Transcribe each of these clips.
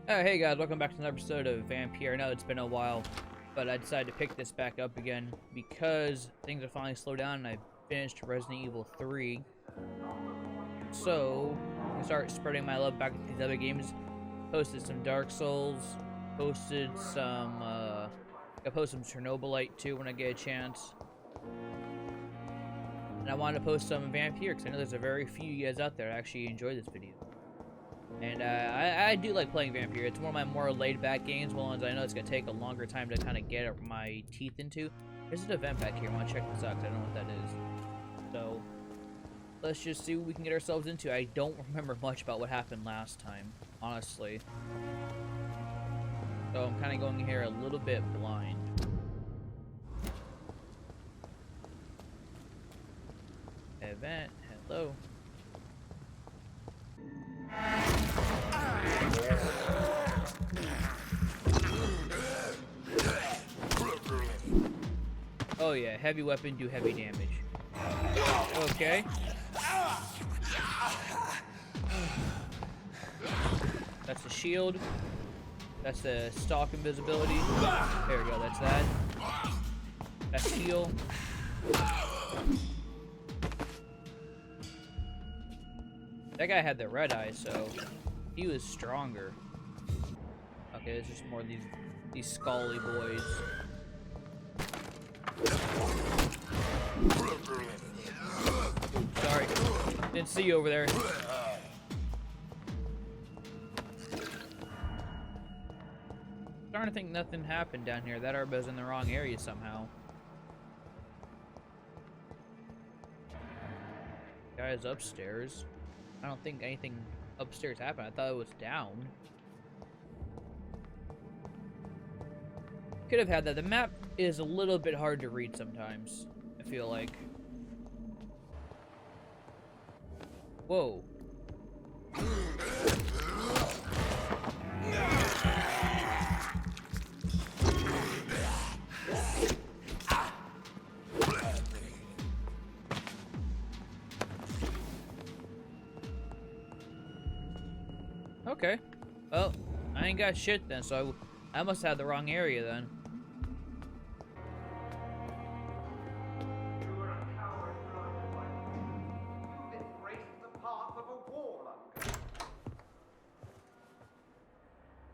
Hey guys, welcome back to another episode of VampYr. I know it's been a while, but I decided to pick this back up again because things have finally slowed down and I finished Resident Evil 3. So, I'm gonna start spreading my love back to these other games. Posted some Dark Souls, posted some, I posted some Chernobylite too when I get a chance. And I wanted to post some VampYr because I know there's a very few of you guys out there that actually enjoy this video. And I do like playing VampYr. It's one of my more laid-back games, ones I know it's going to take a longer time to kind of get my teeth into. There's an event back here. I want to check this out because I don't know what that is. So, let's just see what we can get ourselves into. I don't remember much about what happened last time, honestly. So I'm kind of going here a little bit blind. Event, hello. Oh yeah, heavy weapon do heavy damage. Okay. That's the shield. That's the stalk invisibility. There we go, that's that. That's heal. That guy had the red eye, so he was stronger. Okay, there's just more of these scully boys. Sorry, didn't see you over there. Starting to think nothing happened down here. That herb was in the wrong area somehow. Guy's upstairs. I don't think anything upstairs happened. I thought it was down. Could have had that. The map is a little bit hard to read sometimes, I feel like. Whoa. Okay. Well, I ain't got shit then, so I must have the wrong area then.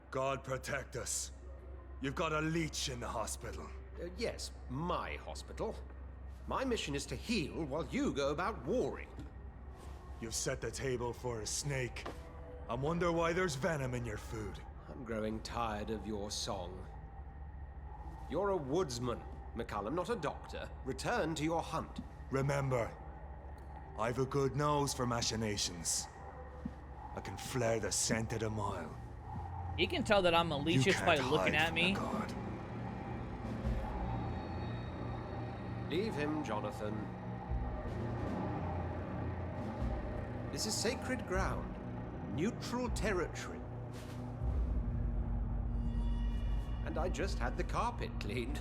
God protect us. You've got a leech in the hospital. Yes, my hospital. My mission is to heal while you go about warring. You've set the table for a snake. I wonder why there's venom in your food. I'm growing tired of your song. You're a woodsman, McCullum, not a doctor. Return to your hunt. Remember, I've a good nose for machinations. I can flare the scent at a mile. You can tell that I'm a leech just by looking at me. Leave him, Jonathan. This is sacred ground. Neutral territory. And I just had the carpet cleaned.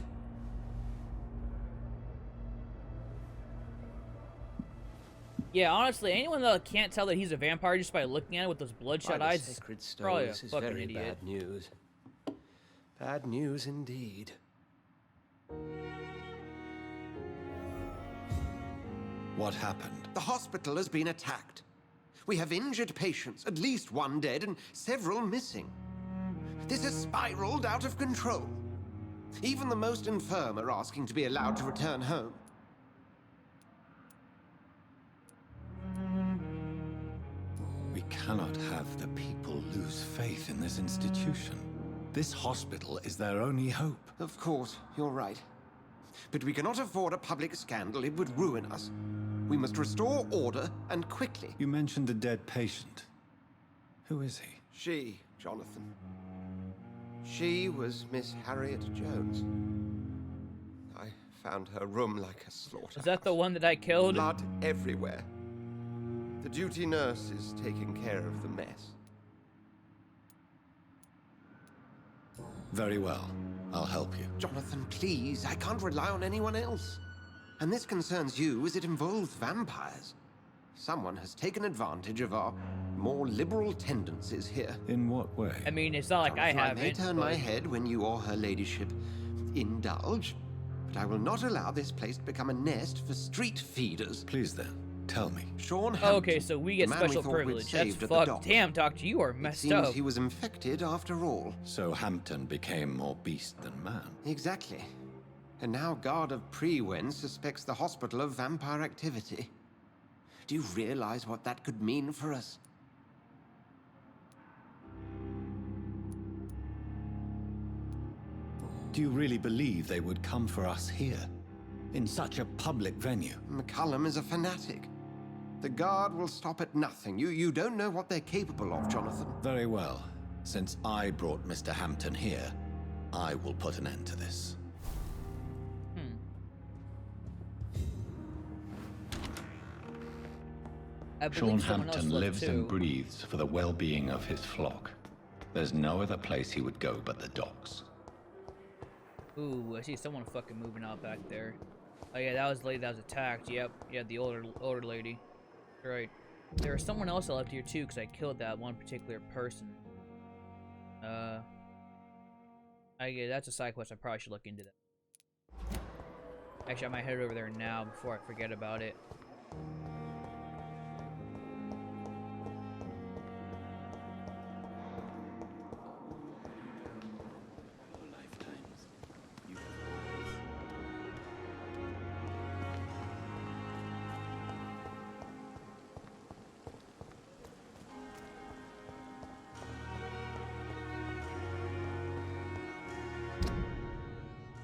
Yeah, honestly, anyone that can't tell that he's a vampire just by looking at it with those bloodshot eyes sacred is probably a stones is fucking very idiot. bad news. Bad news indeed. What happened? The hospital has been attacked. We have injured patients, at least one dead and several missing. This has spiraled out of control. Even the most infirm are asking to be allowed to return home. We cannot have the people lose faith in this institution. This hospital is their only hope. Of course, you're right. But we cannot afford a public scandal. It would ruin us. We must restore order, and quickly. You mentioned a dead patient. Who is he? She, Jonathan. She was Miss Harriet Jones. I found her room like a slaughterhouse. Is that the one that I killed? Blood everywhere. The duty nurse is taking care of the mess. Very well. I'll help you. Jonathan, please. I can't rely on anyone else. And this concerns you as it involves vampires. Someone has taken advantage of our more liberal tendencies here. In what way? I mean, it's not like I Jonathan, I haven't. may turn my but- head when you or her ladyship indulge, but I will not allow this place to become a nest for street feeders. Please then, tell me. Sean Hampton, Okay, so we get the man we special thought we'd privilege. That's saved at the fucked. dock. Damn, Doctor, you are It messed seems up. he was infected after all. So Hampton became more beast than man. Exactly. And now Guard of Prewen suspects the hospital of vampire activity. Do you realize what that could mean for us? Do you really believe they would come for us here? In such a public venue? McCullum is a fanatic. The Guard will stop at nothing. You don't know what they're capable of, Jonathan. Very well. Since I brought Mr. Hampton here, I will put an end to this. I Sean believe someone else Hampton left lives too. and breathes for the well-being of his flock. There's no other place he would go but the docks. Ooh, I see someone fucking moving out back there. Oh yeah, that was the lady that was attacked. Yep, yeah, the older lady. Right. There was someone else that left here too, because I killed that one particular person. Yeah, that's a side quest. I probably should look into that. Actually, I might head over there now before I forget about it.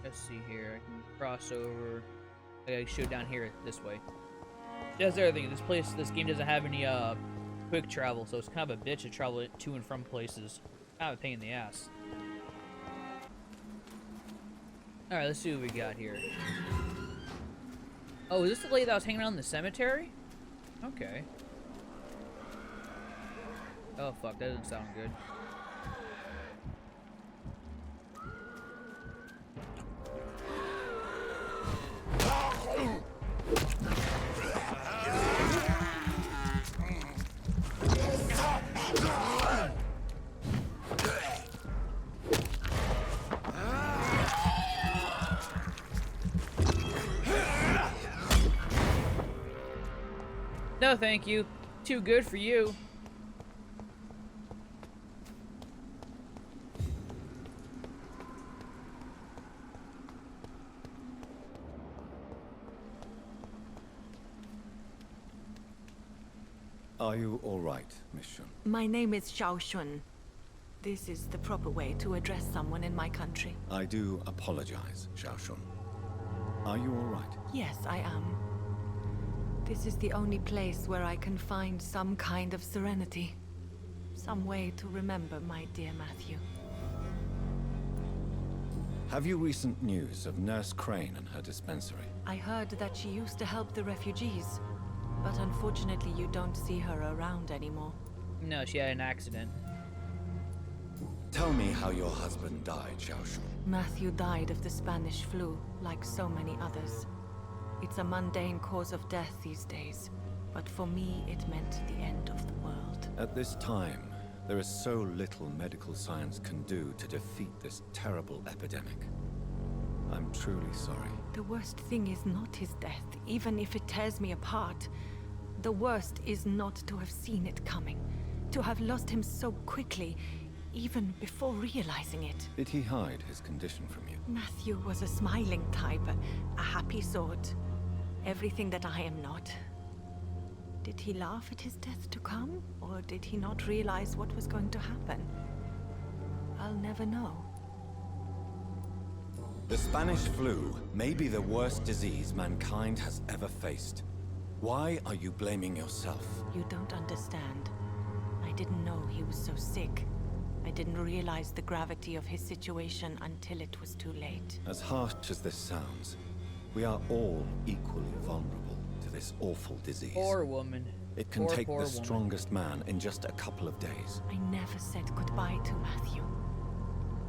Let's see here. I can cross over. I gotta shoot down here this way. That's the other thing. This game doesn't have any quick travel, so it's kind of a bitch to travel to and from places. Kind of a pain in the ass. All right, let's see what we got here. Oh, is this the lady that was hanging out in the cemetery? Okay. Oh fuck, that doesn't sound good. No, thank you. Too good for you. Are you all right, Miss Shun? My name is Xiao Shun. This is the proper way to address someone in my country. I do apologize, Xiao Shun. Are you all right? Yes, I am. This is the only place where I can find some kind of serenity. Some way to remember my dear Matthew. Have you recent news of Nurse Crane and her dispensary? I heard that she used to help the refugees, but unfortunately you don't see her around anymore. No, she had an accident. Tell me how your husband died, Xiao Shun. Matthew died of the Spanish flu, like so many others. It's a mundane cause of death these days, but for me it meant the end of the world. At this time, there is so little medical science can do to defeat this terrible epidemic. I'm truly sorry. The worst thing is not his death, even if it tears me apart. The worst is not to have seen it coming, to have lost him so quickly, even before realizing it. Did he hide his condition from you? Matthew was a smiling type, a happy sort. Everything that I am not. Did he laugh at his death to come, or did he not realize what was going to happen? I'll never know. The Spanish flu may be the worst disease mankind has ever faced. Why are you blaming yourself? You don't understand. I didn't know he was so sick. I didn't realize the gravity of his situation until it was too late. As harsh as this sounds, we are all equally vulnerable to this awful disease. Poor woman. It can Poor take the woman. strongest man in just a couple of days. I never said goodbye to Matthew.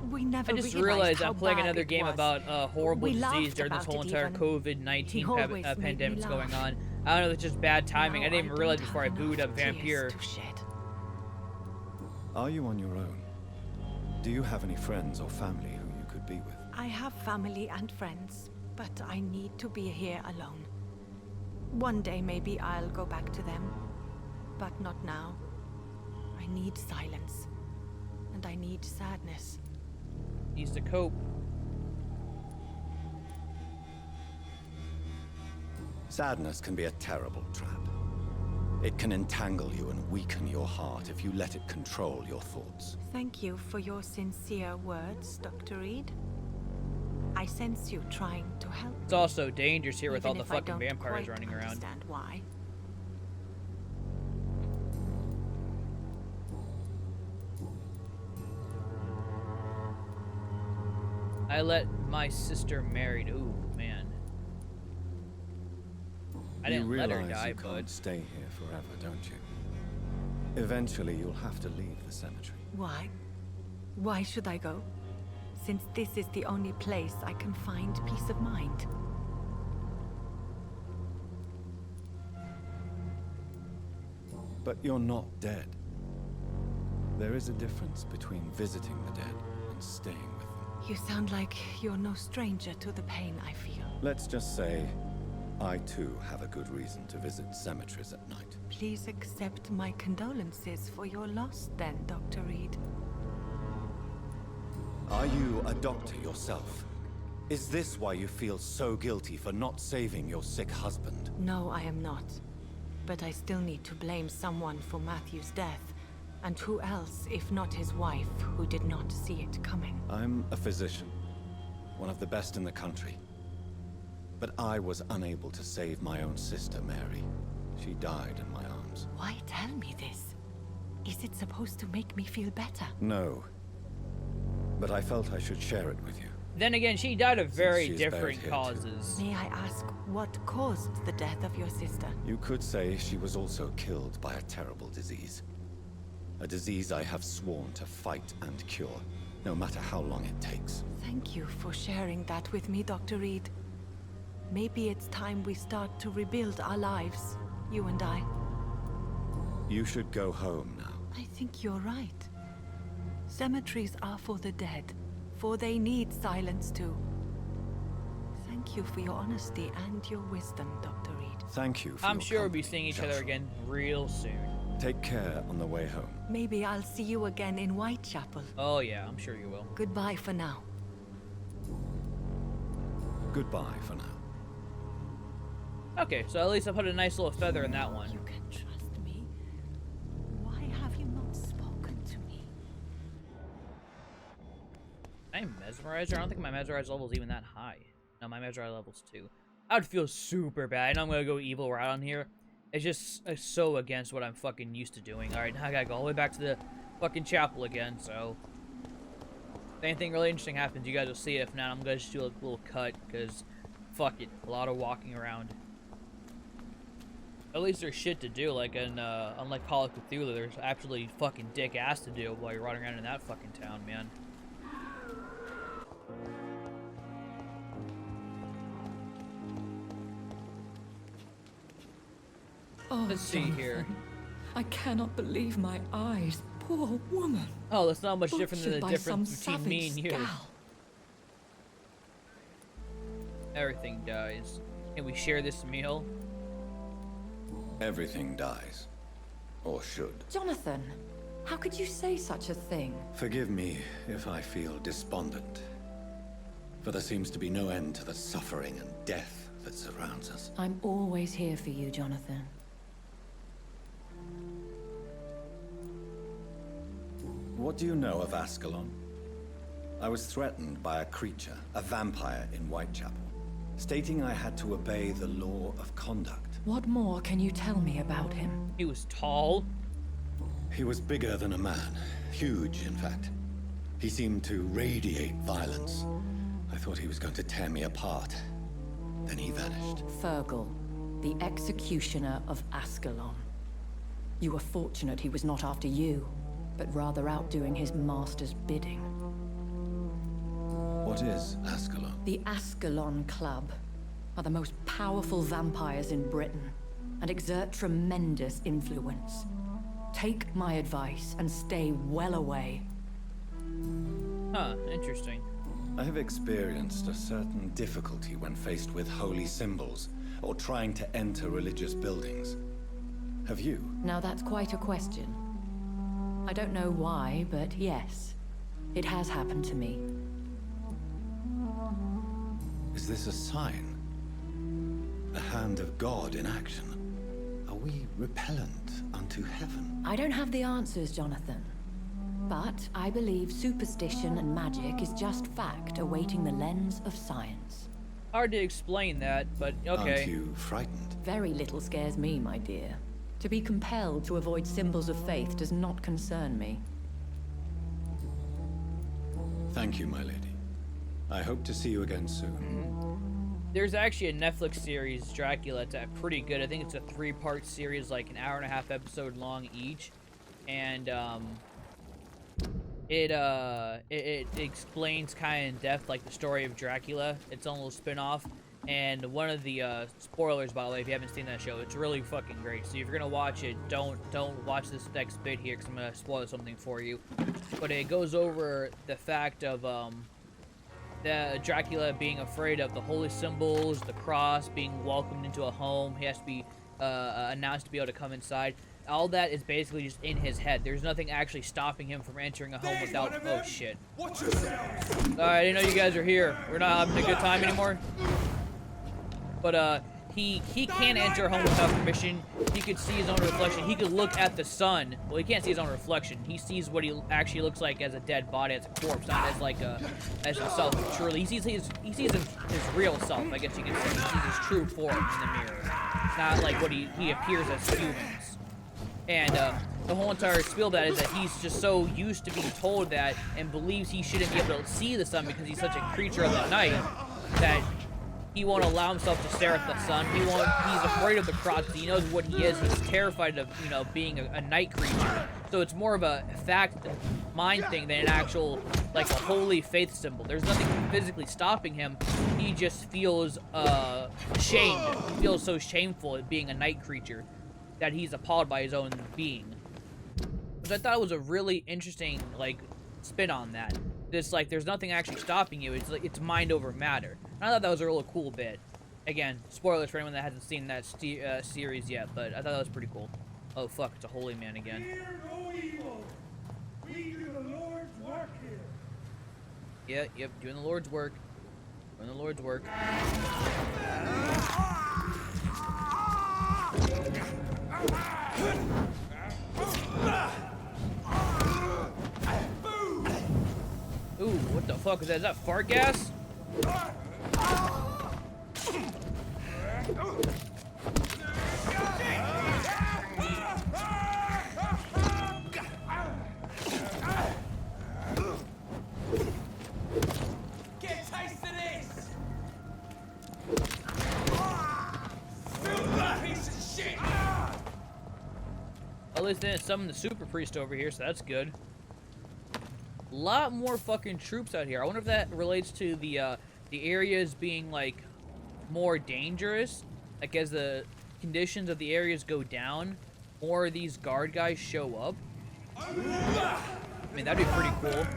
We never I just realized realized how I'm playing bad another it game was. about horrible We disease laughed during this about whole it entire even. COVID-19 He always made me pandemic's going laugh. on. I don't know, it's just bad timing. Now I didn't even realize don't before I have booted up enough tears VampYr. to shed. Are you on your own? Do you have any friends or family who you could be with? I have family and friends, but I need to be here alone. One day maybe I'll go back to them, but not now. I need silence, and I need sadness. Needs to cope. Sadness can be a terrible trap. It can entangle you and weaken your heart if you let it control your thoughts. Thank you for your sincere words, Dr. Reed. I sense you trying to help. It's also dangerous here with all even the if I fucking don't vampires quite running around. Understand why? I let my sister married. Ooh, man. I didn't let her die, you but can't stay here forever, don't you? Eventually, you'll have to leave the cemetery. Why? Why should I go? Since this is the only place I can find peace of mind. But you're not dead. There is a difference between visiting the dead and staying with them. You sound like you're no stranger to the pain I feel. Let's just say, I too have a good reason to visit cemeteries at night. Please accept my condolences for your loss then, Dr. Reed. Are you a doctor yourself? Is this why you feel so guilty for not saving your sick husband? No, I am not. But I still need to blame someone for Matthew's death. And who else, if not his wife, who did not see it coming? I'm a physician, one of the best in the country. But I was unable to save my own sister, Mary. She died in my arms. Why tell me this? Is it supposed to make me feel better? No. But I felt I should share it with you. then again, she died of very She's different buried here, too. causes. May I ask what caused the death of your sister? You could say she was also killed by a terrible disease. A disease I have sworn to fight and cure, no matter how long it takes. Thank you for sharing that with me, Dr. Reed. Maybe it's time we start to rebuild our lives, you and I. You should go home now. I think you're right. Cemeteries are for the dead, for they need silence too. Thank you for your honesty and your wisdom, Dr. Reed. Thank you for I'm your sure we'll be company, seeing each other Joshua. again real soon. Take care on the way home. Maybe I'll see you again in Whitechapel. Oh yeah, I'm sure you will. Goodbye for now. Goodbye for now. Okay, so at least I put a nice little feather in that one. You can trust me. Why have you not spoken to me? I'm mesmerized. I don't think my mesmerize level is even that high. No, my mesmerize level's 2. I would feel super bad. I know I'm gonna go evil route on here. It's just so against what I'm fucking used to doing. Alright, now I gotta go all the way back to the fucking chapel again, so... if anything really interesting happens, you guys will see it. If not, I'm gonna just do a little cut, because... fuck it. A lot of walking around. At least there's shit to do, like in, unlike Call of Cthulhu, there's absolutely fucking dick ass to do while you're running around in that fucking town, man. Oh, Let's see here. Jonathan, I cannot believe my eyes. Poor woman. Oh, that's not much different than Butchered the by difference some between me and savage you. gal. Everything dies. Can we share this meal? Everything dies. Or should. Jonathan, how could you say such a thing? Forgive me if I feel despondent. For there seems to be no end to the suffering and death that surrounds us. I'm always here for you, Jonathan. What do you know of Ascalon? I was threatened by a creature, a vampire in Whitechapel, stating I had to obey the law of conduct. What more can you tell me about him? He was tall. He was bigger than a man. Huge, in fact. He seemed to radiate violence. I thought he was going to tear me apart. Then he vanished. Fergal, the executioner of Ascalon. You were fortunate he was not after you, but rather out doing his master's bidding. What is Ascalon? The Ascalon Club are the most powerful. powerful vampires in Britain and exert tremendous influence. They are Take my advice and stay well away. Huh, interesting. I have experienced a certain difficulty when faced with holy symbols or trying to enter religious buildings. Have you? Now that's quite a question. I don't know why, but yes, it has happened to me. Is this a sign? A hand of God in action? Are we repellent unto heaven? I don't have the answers, Jonathan. But I believe superstition and magic is just fact awaiting the lens of science. Hard to explain that, but okay. Aren't you frightened? Very little scares me, my dear. To be compelled to avoid symbols of faith does not concern me. Thank you, my lady. I hope to see you again soon. There's actually a Netflix series, Dracula, that's pretty good. I think it's a 3-part series, like an hour-and-a-half episode long each. And, it explains kind of in depth, like, the story of Dracula. Its own little spin-off. And one of the, spoilers, by the way, if you haven't seen that show, it's really fucking great. So if you're gonna watch it, don't watch this next bit here, because I'm gonna spoil something for you. But it goes over the fact of, the Dracula being afraid of the holy symbols, the cross, being welcomed into a home. He has to be announced to be able to come inside. All that is basically just in his head. There's nothing actually stopping him from entering a home without... Oh, shit. Alright, I didn't know you guys are here. We're not having a good time anymore. But, he can't enter a home without permission. He could see his own reflection. He could look at the sun. Well, he can't see his own reflection. He sees what he actually looks like as a dead body, as a corpse, not as like as himself. Truly, he sees his real self. I guess you could say. He sees his true form in the mirror, not like what he appears as humans. And the whole entire spiel of that is that he's just so used to being told that and believes he shouldn't be able to see the sun because he's such a creature of the night that he won't allow himself to stare at the sun. He's afraid of the cross. He knows what he is. He's terrified of, being a night creature. So it's more of a fact mind thing than an actual, like, a holy faith symbol. There's nothing physically stopping him. He just feels ashamed. He feels so shameful at being a night creature that he's appalled by his own being. Which I thought was a really interesting, like, spin on that. This, like, there's nothing actually stopping you. It's like, it's mind over matter. And I thought that was a really cool bit. Again, spoilers for anyone that hasn't seen that series yet, but I thought that was pretty cool. Oh, fuck, it's a holy man again. Fear no evil. We do the Lord's work here. Yep, doing the Lord's work. Doing the Lord's work. Ooh, what the fuck is that? Is that fart gas? Get a taste of this! Piece of shit! At least they didn't summon the super priest over here, so that's good. A lot more fucking troops out here. I wonder if that relates to the areas being, like, more dangerous. Like, as the conditions of the areas go down, more of these guard guys show up. I mean, that'd be pretty cool.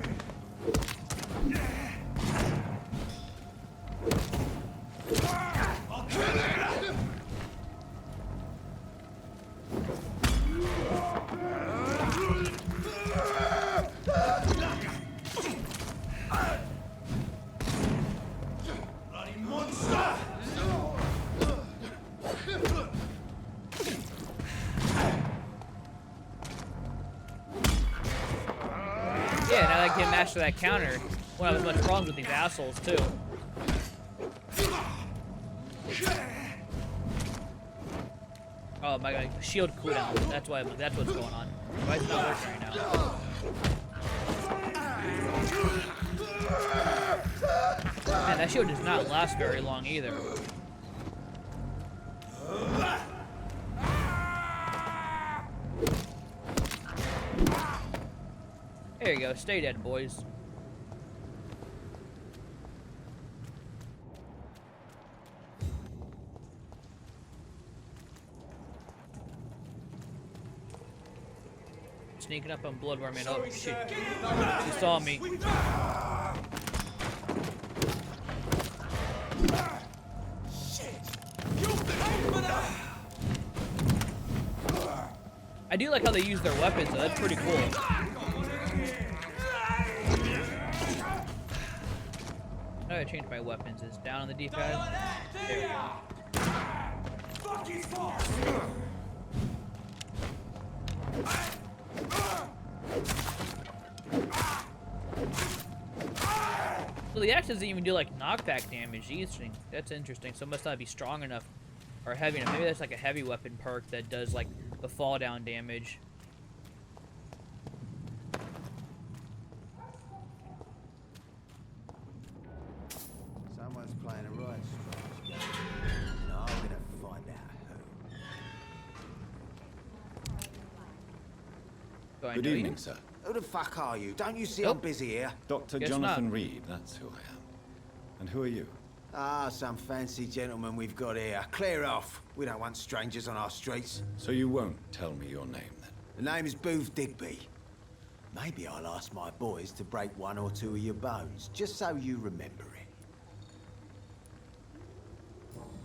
Yeah, now that I can master that counter, won't have as much problems with these assholes, too. Oh my god, shield cooldown. That's what's going on. Why is it not working right now? Man, that shield does not last very long either. There you go, stay dead, boys. sneaking up on Bloodworm, man. Oh, shit. He saw me. I do like how they use their weapons, though. That's pretty cool. How do I change my weapons? Is down on the D-pad? There we go. So the axe doesn't even do like knockback damage. Interesting. That's interesting. So it must not be strong enough or heavy enough. Maybe that's like a heavy weapon perk that does like the fall down damage. Someone's playing a right strange game. No, I'm gonna find out who. Do I Good know you? evening, sir. Who the fuck are you? Don't you see Nope. I'm busy here? Dr. Guess Jonathan not. Reed, that's who I am. And who are you? Ah, some fancy gentleman we've got here. Clear off. We don't want strangers on our streets. So you won't tell me your name, then? The name is Booth Digby. Maybe I'll ask my boys to break one or two of your bones, just so you remember it.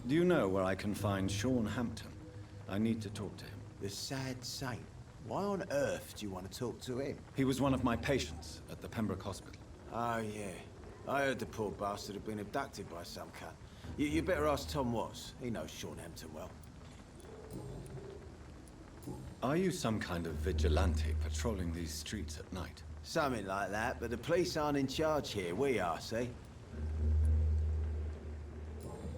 Do you know where I can find Sean Hampton? I need to talk to him. The sad saint. Why on earth do you want to talk to him? He was one of my patients at the Pembroke Hospital. Oh, yeah. I heard the poor bastard had been abducted by some cunt. You better ask Tom Watts. He knows Sean Hampton well. Are you some kind of vigilante patrolling these streets at night? Something like that, but the police aren't in charge here. We are, see?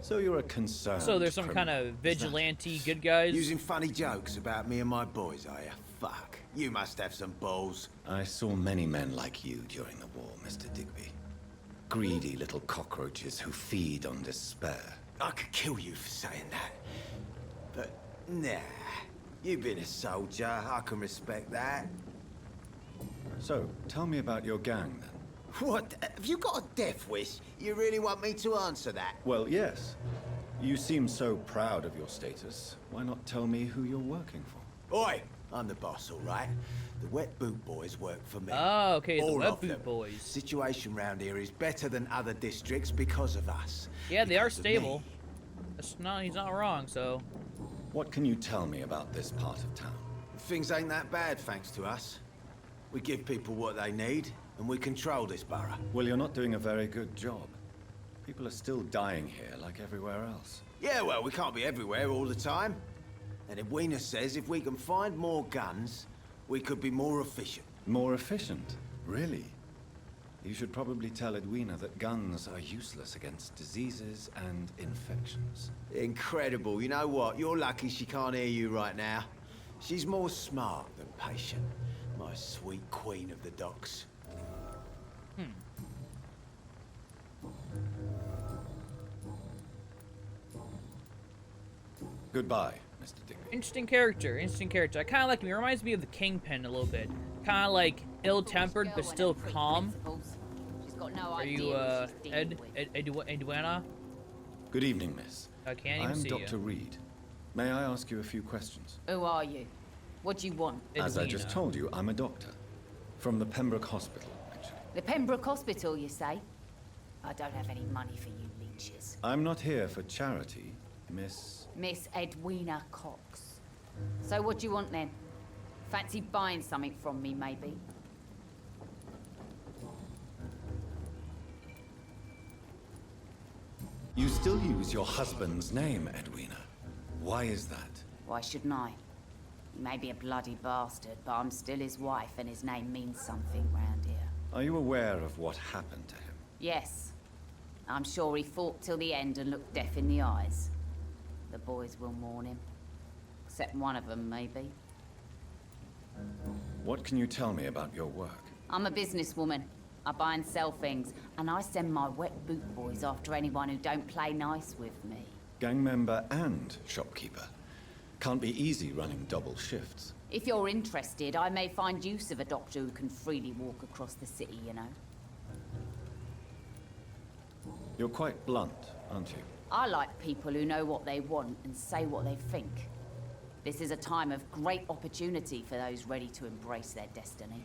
So you're a concerned So there's some kind criminal, of is that- vigilante good guys. Using funny jokes about me and my boys, are you? Fuck. You must have some balls. I saw many men like you during the war, Mr. Digby. Greedy little cockroaches who feed on despair. I could kill you for saying that. But, nah. You've been a soldier. I can respect that. So, tell me about your gang, then. What? Have you got a death wish? You really want me to answer that? Well, yes. You seem so proud of your status. Why not tell me who you're working for? Oi! I'm the boss, all right? The Wet Boot Boys work for me. Oh, okay, the All Wet of Boot them. Boys. Situation round here is better than other districts because of us. Yeah, they are Because of stable. me. That's not, he's not wrong, so. What can you tell me about this part of town? Things ain't that bad, thanks to us. We give people what they need, and we control this borough. Well, you're not doing a very good job. People are still dying here like everywhere else. Yeah, well, we can't be everywhere all the time. And Edwina says if we can find more guns, we could be more efficient. More efficient? Really? You should probably tell Edwina that guns are useless against diseases and infections. Incredible. You know what? You're lucky she can't hear you right now. She's more smart than patient. My sweet queen of the docks. Goodbye, Mr. Digby. Interesting character, interesting character. I kind of like him. He reminds me of the Kingpin a little bit. Kind of like ill-tempered, but still calm. Are you, Edwina? Good evening, miss. I can't even I'm see Dr. you. Reed. May I ask you a few questions? Who are you? What do you want? As I Edwina. just told you, I'm a doctor. From the Pembroke Hospital, actually. The Pembroke Hospital, you say? I don't have any money for you leeches. I'm not here for charity, Miss... Miss Edwina Cox. So what do you want then? Fancy buying something from me, maybe? You still use your husband's name, Edwina. Why is that? Why shouldn't I? He may be a bloody bastard, but I'm still his wife and his name means something round here. Are you aware of what happened to him? Yes. I'm sure he fought till the end and looked death in the eyes. The boys will mourn him. Except one of them, maybe. What can you tell me about your work? I'm a businesswoman. I buy and sell things, and I send my wet boot boys after anyone who don't play nice with me. Gang member and shopkeeper. Can't be easy running double shifts. If you're interested, I may find use of a doctor who can freely walk across the city, you know. You're quite blunt, aren't you? I like people who know what they want and say what they think. This is a time of great opportunity for those ready to embrace their destiny.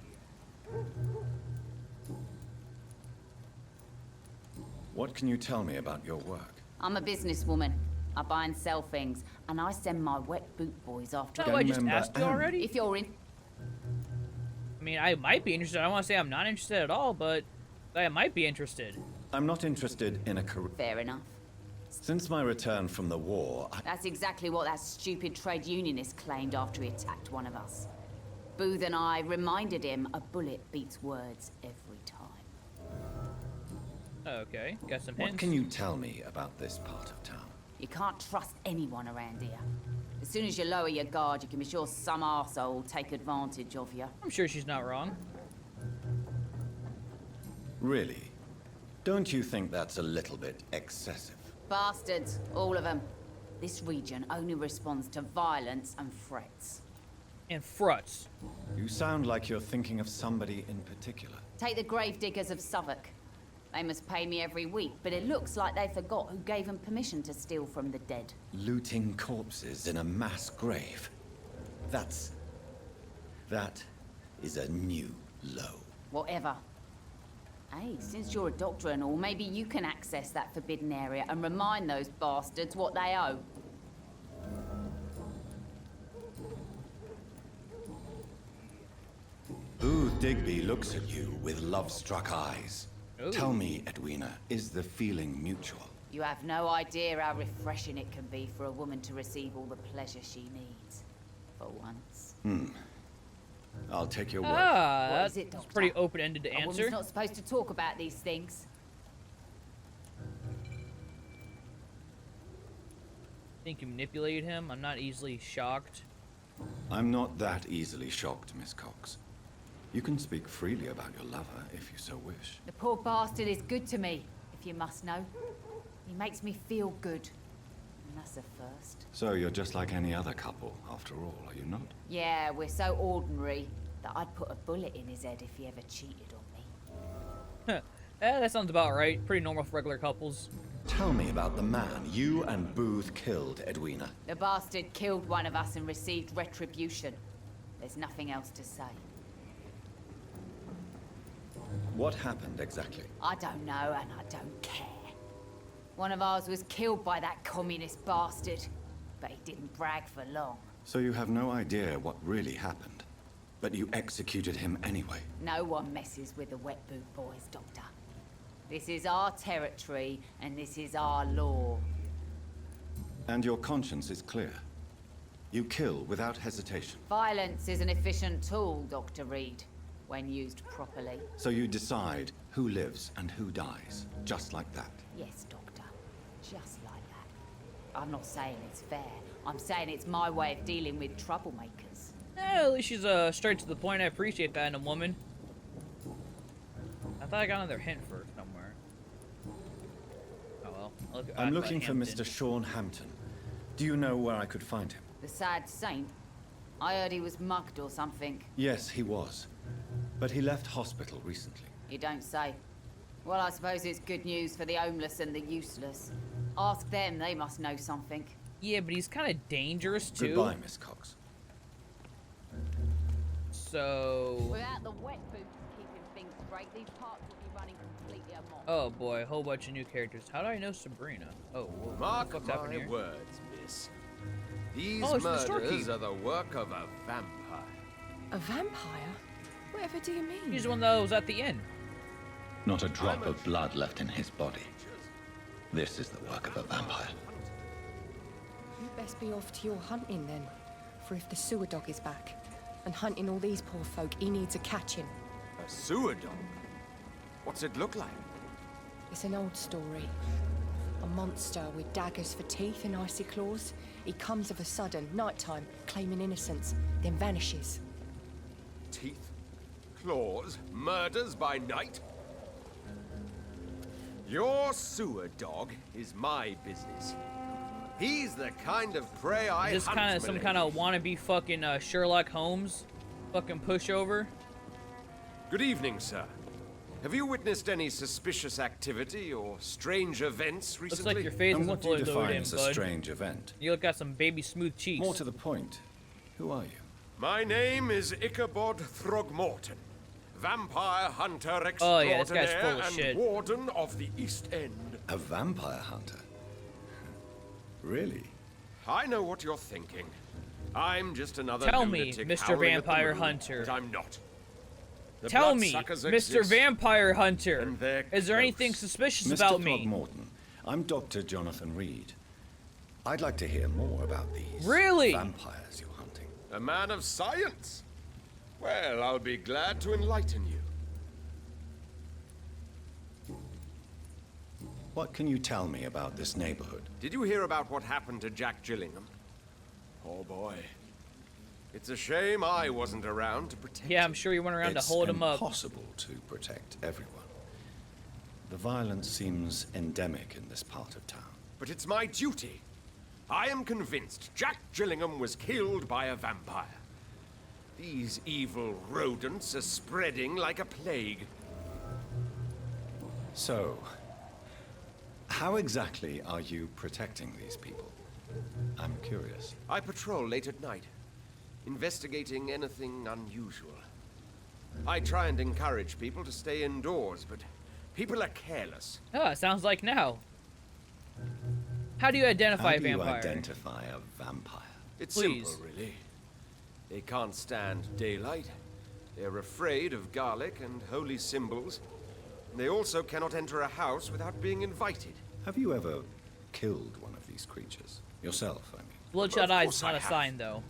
What can you tell me about your work? I'm a businesswoman. I buy and sell things, and I send my wet boot boys after Oh, I just asked you already? If you're in... I mean, I might be interested. I don't want to say I'm not interested at all, but I might be interested. I'm not interested in a career. Fair enough. Since my return from the war, That's exactly what that stupid trade unionist claimed after he attacked one of us. Booth and I reminded him a bullet beats words every time. Okay, got some hints. What can you tell me about this part of town? You can't trust anyone around here. As soon as you lower your guard, you can be sure some arsehole will take advantage of you. I'm sure she's not wrong. Really? Don't you think that's a little bit excessive? Bastards, all of them. This region only responds to violence and threats. And fruts. You sound like you're thinking of somebody in particular. Take the gravediggers of Southwark. They must pay me every week, but it looks like they forgot who gave them permission to steal from the dead. Looting corpses in a mass grave. That is a new low. Whatever. Hey, since you're a doctor and all, maybe you can access that forbidden area and remind those bastards what they owe. Booth Digby looks at you with love-struck eyes. Ooh. Tell me, Edwina, is the feeling mutual? You have no idea how refreshing it can be for a woman to receive all the pleasure she needs. For once. I'll take your word. Ah, What is that's it, Doctor? pretty open-ended to A answer. woman's not supposed to talk about these things. Think you manipulated him? I'm not easily shocked. I'm not that easily shocked, Miss Cox. You can speak freely about your lover if you so wish. The poor bastard is good to me, if you must know. He makes me feel good. And that's a first. So you're just like any other couple, after all, are you not? Yeah, we're so ordinary that I'd put a bullet in his head if he ever cheated on me. That sounds about right. Pretty normal for regular couples. Tell me about the man you and Booth killed, Edwina. The bastard killed one of us and received retribution. There's nothing else to say. What happened exactly? I don't know and I don't care. One of ours was killed by that communist bastard, but he didn't brag for long. So you have no idea what really happened, but you executed him anyway. No one messes with the wet boot boys, Doctor. This is our territory and this is our law. And your conscience is clear. You kill without hesitation. Violence is an efficient tool, Dr. Reed, when used properly. So you decide who lives and who dies, just like that. Yes, Doctor. Just like that. I'm not saying it's fair. I'm saying it's my way of dealing with troublemakers. At least she's straight to the point. I appreciate that in a woman. I thought I got another hint for somewhere. Oh well. I'm looking for Mr. Sean Hampton. Do you know where I could find him? The sad saint? I heard he was mugged or something. Yes, he was. But he left hospital recently. You don't say. Well, I suppose it's good news for the homeless and the useless. Ask them, they must know something. Yeah, but he's kind of dangerous too. Goodbye, Miss Cox. So. Without the wet boots keeping things straight, these parts will be running completely amok. Oh boy, a whole bunch of new characters. How do I know Sabrina? Oh, whoa, what the fuck's happening here? Words, miss. These Oh, it's the murders storekeeper. are the work of a vampire. A vampire? Whatever do you mean? He's the one that was at the inn. Not a drop of blood left in his body. This is the work of a vampire. You'd best be off to your hunting then. For if the sewer dog is back, and hunting all these poor folk, he needs a catching. A sewer dog? What's it look like? It's an old story. A monster with daggers for teeth and icy claws. He comes of a sudden, nighttime, claiming innocence, then vanishes. Teeth? Claws? Murders by night? Your sewer dog is my business. He's the kind of prey I Is this hunt, kind of some kind of wannabe fucking Sherlock Holmes fucking pushover? Good evening, sir. Have you witnessed any suspicious activity or strange events Looks recently? like your face And isn't what do you fully define loaded in, as a bud. strange event? You got some baby smooth cheeks. More to the point, who are you? My name is Ichabod Throgmorton, vampire hunter extraordinaire Oh, yeah, this guy's full of and shit. warden of the East End. A vampire hunter? Really? I know what you're thinking. I'm just another Tell me, lunatic Mr. howling at the Vampire moon, Hunter. but I'm not. The Tell me, bloodsuckers Mr. exist, Vampire Hunter, and they're is there close. anything suspicious Mr. about me? Throgmorton, I'm Dr. Jonathan Reed. I'd like to hear more about these Really? vampires you're hunting. A man of science? Well, I'll be glad to enlighten you. What can you tell me about this neighborhood? Did you hear about what happened to Jack Gillingham? Oh boy. It's a shame I wasn't around to protect Yeah, him. I'm sure you went around It's to hold him up. impossible to protect everyone. The violence seems endemic in this part of town. But it's my duty. I am convinced Jack Gillingham was killed by a vampire. These evil rodents are spreading like a plague. So, how exactly are you protecting these people? I'm curious. I patrol late at night, investigating anything unusual. I try and encourage people to stay indoors, but people are careless. Oh, it sounds like now. How do you identify How a do you vampire? identify a vampire? It's Please. simple, really. They can't stand daylight. They're afraid of garlic and holy symbols. They also cannot enter a house without being invited. Have you ever killed one of these creatures? Yourself, I mean. Bloodshot Of eyes course is not I a have. sign, though.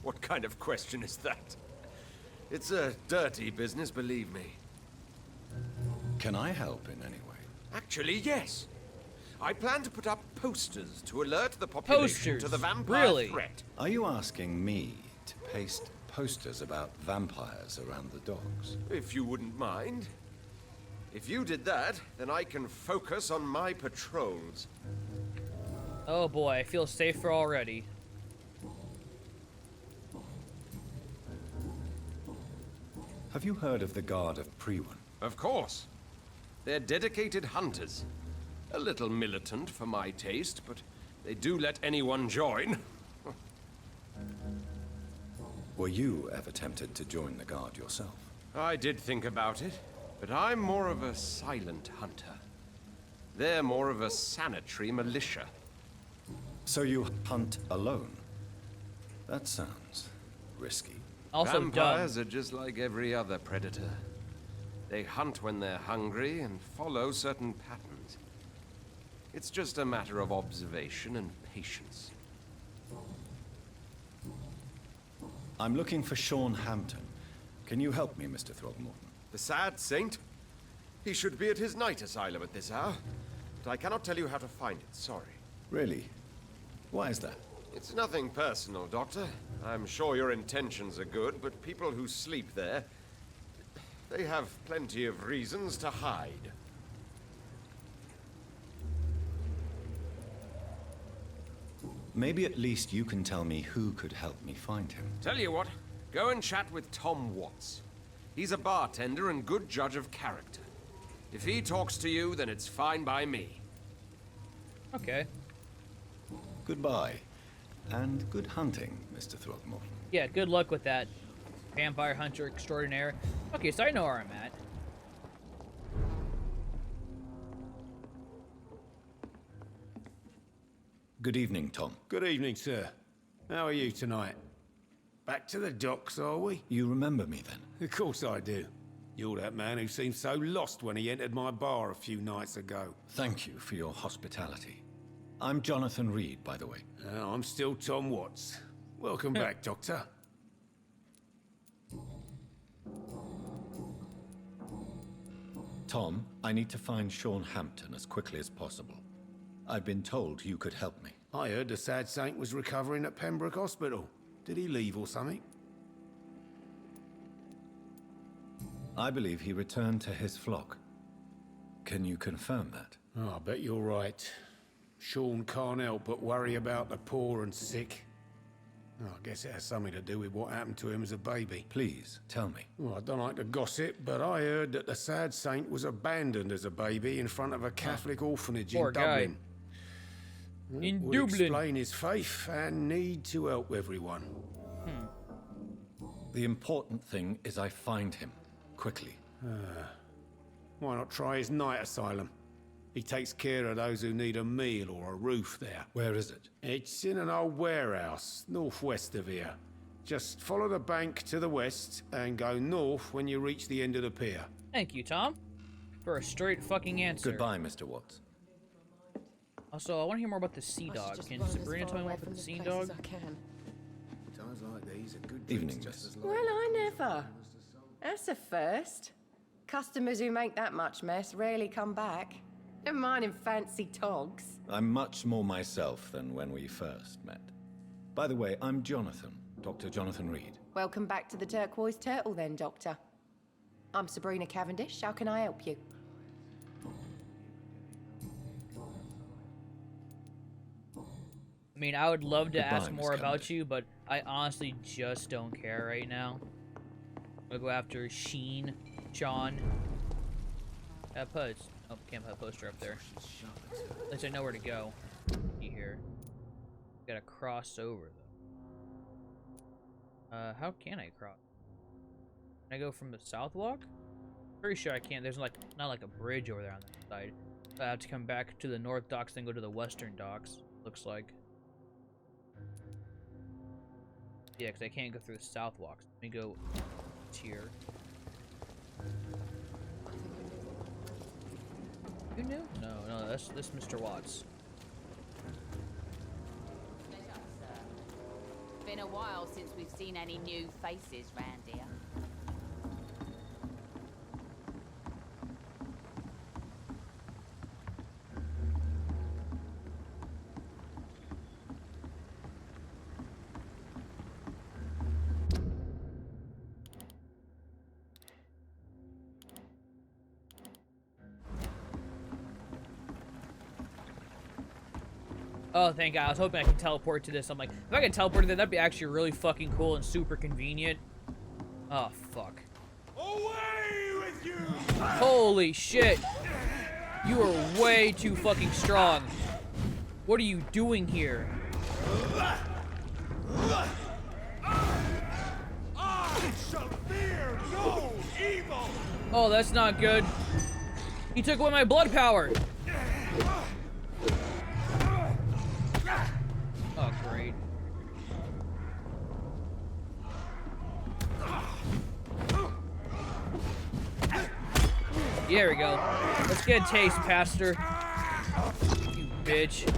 What kind of question is that? It's a dirty business, believe me. Can I help in any way? Actually, yes. I plan to put up posters to alert the population to the Posters? vampire Really? threat. Are you asking me to paste posters about vampires around the docks? If you wouldn't mind. If you did that, then I can focus on my patrols. Oh boy, I feel safer already. Have you heard of the Guard of Priwen? Of course. They're dedicated hunters. A little militant for my taste, but they do let anyone join. Were you ever tempted to join the Guard yourself? I did think about it, but I'm more of a silent hunter. They're more of a sanitary militia. So you hunt alone? That sounds risky. Also Vampires are just like every other predator. They hunt when they're hungry and follow certain patterns. It's just a matter of observation and patience. I'm looking for Sean Hampton. Can you help me, Mr. Throgmorton? The sad saint? He should be at his night asylum at this hour. But I cannot tell you how to find it, sorry. Really? Why is that? It's nothing personal, Doctor. I'm sure your intentions are good, but people who sleep there, they have plenty of reasons to hide. Maybe at least you can tell me who could help me find him. Tell you what, go and chat with Tom Watts. He's a bartender and good judge of character. If he talks to you, then it's fine by me. Okay. Goodbye. And good hunting, Mr. Throgmorton. Yeah, good luck with that. Vampire hunter extraordinaire. Okay, so I know where I'm at. Good evening, Tom. Good evening, sir. How are you tonight? Back to the docks, are we? You remember me then? Of course I do. You're that man who seemed so lost when he entered my bar a few nights ago. Thank you for your hospitality. I'm Jonathan Reed, by the way. I'm still Tom Watts. Welcome back, Doctor. Tom, I need to find Sean Hampton as quickly as possible. I've been told you could help me. I heard the sad saint was recovering at Pembroke Hospital. Did he leave or something? I believe he returned to his flock. Can you confirm that? Oh, I bet you're right. Sean can't help but worry about the poor and sick. Well, I guess it has something to do with what happened to him as a baby. Please, tell me. Well, I don't like to gossip, but I heard that the sad saint was abandoned as a baby in front of a Catholic orphanage Poor in guy. Dublin. In Would Dublin. explain his faith and need to help everyone. The important thing is I find him, quickly. Why not try his night asylum? He takes care of those who need a meal or a roof there. Where is it? It's in an old warehouse, northwest of here. Just follow the bank to the west and go north when you reach the end of the pier. Thank you, Tom, for a straight fucking answer. Goodbye, Mr. Watts. Also, I want to hear more about the sea dog. Can Sabrina tell me more about the sea dog? Times like these are good. Evening, just miss. as Well, I never. That's a first. Customers who make that much mess rarely come back. Never mind in fancy togs. I'm much more myself than when we first met. By the way, I'm Jonathan, Dr. Jonathan Reed. Welcome back to the Turquoise Turtle then, Doctor. I'm Sabrina Cavendish. How can I help you? I mean, I would love to Goodbye, ask Miss more about Cavendish. you, but I honestly just don't care right now. I'll go after Sean. Post. Oh, can't put a poster up there. At least I know where to go. See here. Gotta cross over though. How can I cross? Can I go from the south walk? Pretty sure I can't. There's like not like a bridge over there on that side. I have to come back to the north docks, then go to the western docks. Looks like. Yeah, because I can't go through the south walks. Let me go here. You knew? No, that's Mr. Watts. Been a while since we've seen any new faces round here. Oh, thank God. I was hoping I could teleport to this. I'm like, if I could teleport to that, that'd be actually really fucking cool and super convenient. Oh, fuck. Away with you! Holy shit. You are way too fucking strong. What are you doing here? I shall fear no evil! Oh, that's not good. He took away my blood power. Oh, great. There we go. Let's get a taste, Pastor. You bitch.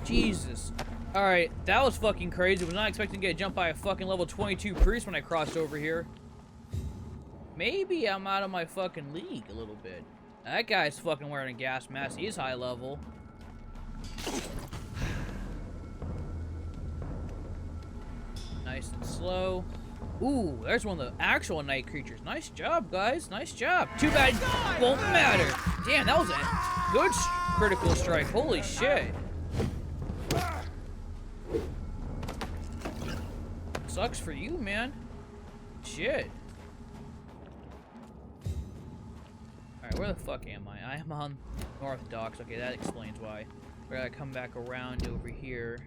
Jesus. Alright, that was fucking crazy. I was not expecting to get jumped by a fucking level 22 priest when I crossed over here. Maybe I'm out of my fucking league a little bit. That guy's fucking wearing a gas mask. He's high level. Nice and slow. Ooh, there's one of the actual night creatures. Nice job, guys. Nice job. Too bad it won't matter. Damn, that was a good critical strike. Holy shit. Sucks for you, man. Shit. Alright, where the fuck am I? I am on North Docks. Okay, that explains why. We gotta come back around over here.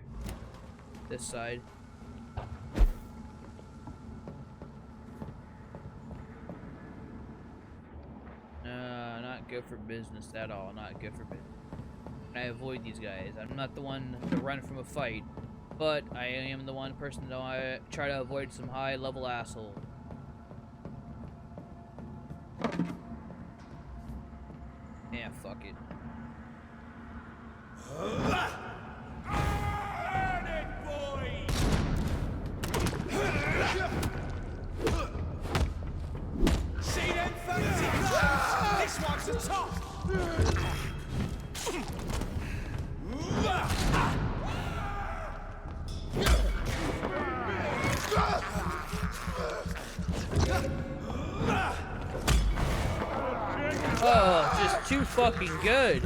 This side. Not good for business at all. Not good for business. I avoid these guys. I'm not the one to run from a fight, but I am the one person to try to avoid some high-level asshole. Yeah, fuck it. Earn it, boy! See them fancy clothes? This one's a top! Oh, just too fucking good.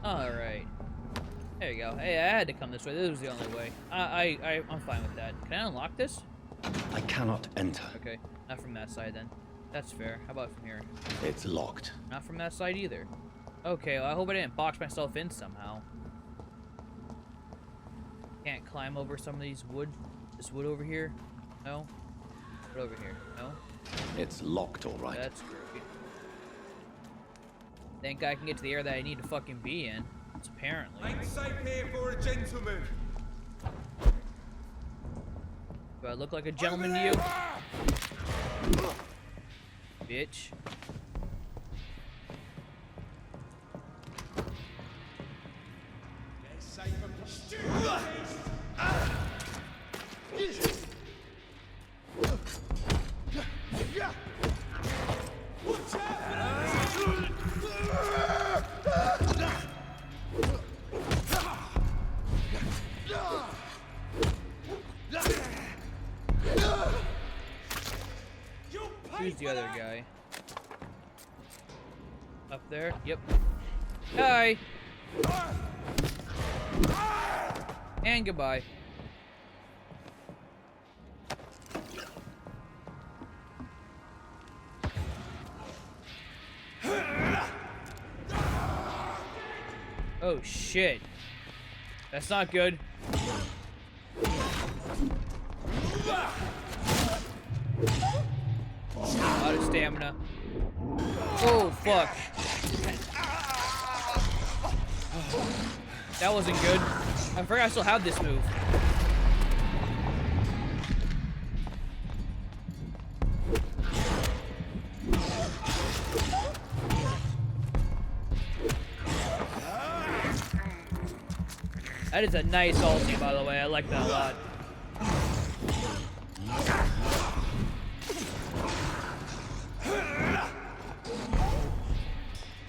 Alright. There you go. Hey, I had to come this way. This was the only way. I'm fine with that. Can I unlock this? I cannot enter. Okay. Not from that side, then. That's fair. How about from here? It's locked. Not from that side, either. Okay, well, I hope I didn't box myself in somehow. Can't climb over some of these wood. This wood over here? No? What over here? No? It's locked, all right. That's great. Think I can get to the area that I need to fucking be in. It's apparently. Ain't safe here for a gentleman. Do I look like a gentleman to you? Bitch. Who's the other guy? Up there? Yep. Hi! And goodbye. Oh shit. That's not good. A lot of stamina. Oh fuck. That wasn't good. I forgot I still have this move. That is a nice ulti, by the way. I like that a lot.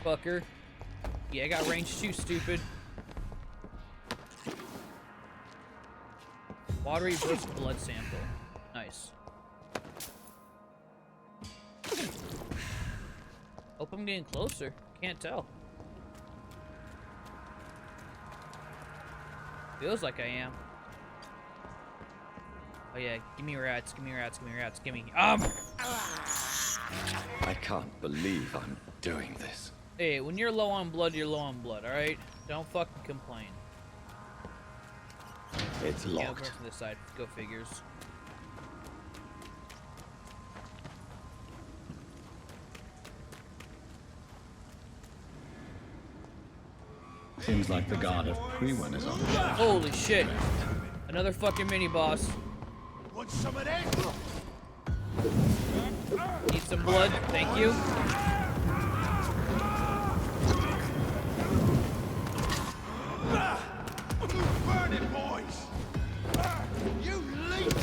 Fucker. Yeah, I got range too, stupid. Watery burst blood sample. Nice. Hope I'm getting closer. Can't tell. Feels like I am. Oh yeah, give me rats, give me rats, give me rats, give me I can't believe I'm doing this. Hey, when you're low on blood, you're low on blood, alright? Don't fucking complain. It's Yeah, locked. from this side. Go figures. Seems like the guard of Priwen is on the way. Holy shit. Another fucking mini boss. Want some of that? Need some blood. Thank you. Burn it, boys! You leave!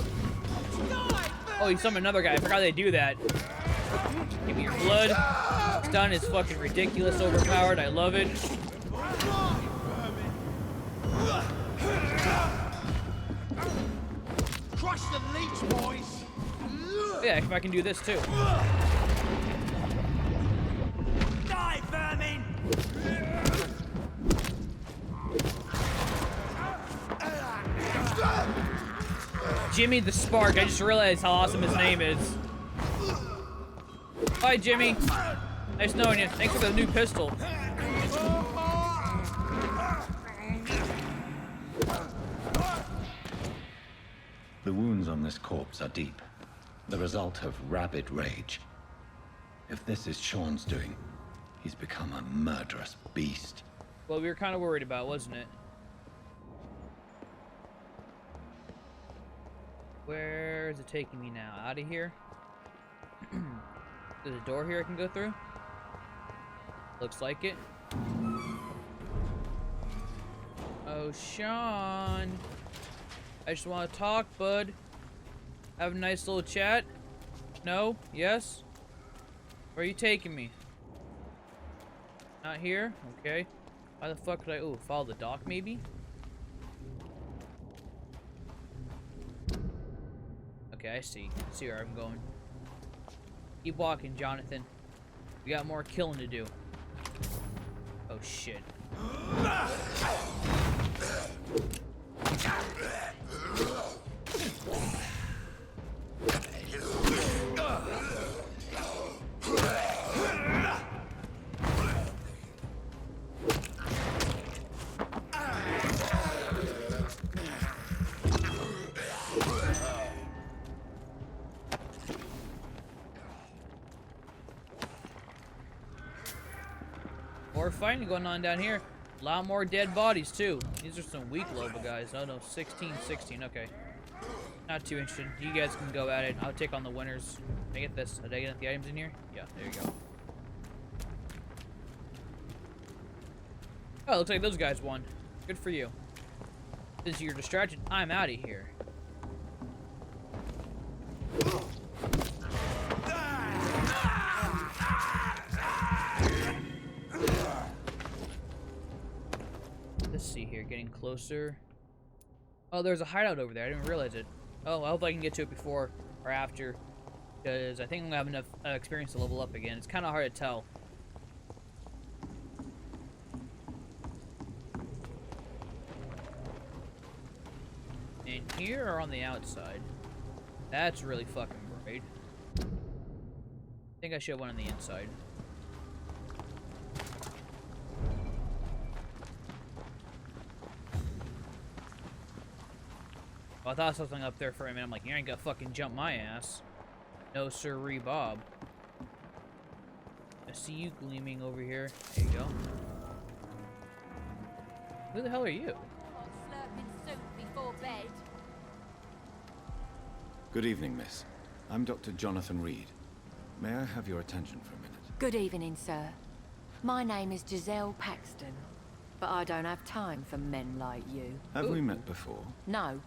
Oh, he summoned another guy. I forgot they do that. Give me your blood. Stun is fucking ridiculous, overpowered. I love it. Crush the leech, boys! Yeah, if I can do this too. Die, vermin! Jimmy the Spark. I just realized how awesome his name is. Hi, Jimmy. Nice knowing you. Thanks for the new pistol. The wounds on this corpse are deep, the result of rabid rage. If this is Sean's doing, he's become a murderous beast. Well, we were kind of worried about, wasn't it? Where is it taking me now? Out of here? There's a door here I can go through? Looks like it. Oh, Sean. I just want to talk, bud. Have a nice little chat. No? Yes? Where are you taking me? Not here? Okay. Why the fuck could I... Ooh, follow the dock, maybe? Okay, I see. See where I'm going. Keep walking, Jonathan. We got more killing to do. Oh, shit. More fighting going on down here. A lot more dead bodies, too. These are some weak Loba guys. Oh, no. 16, 16. Okay. Not too interested. You guys can go at it. I'll take on the winners. Did I get this? Did I get the items in here? Yeah, there you go. Oh, looks like those guys won. Good for you. Since you're distracted, I'm out of here. Let's see here, getting closer. Oh, there's a hideout over there. I didn't realize it. Oh, I hope I can get to it before or after, because I think I'm gonna have enough experience to level up again. It's kind of hard to tell. In here or on the outside? That's really fucking great. I think I should have one on the inside. Well, I thought I saw something up there for a minute. I'm like, you ain't gonna fucking jump my ass. No sirree, Bob. I see you gleaming over here. There you go. Who the hell are you? Good evening, miss. I'm Dr. Jonathan Reed. May I have your attention for a minute? Good evening, sir. My name is Giselle Paxton, but I don't have time for men like you. Have we met before? No,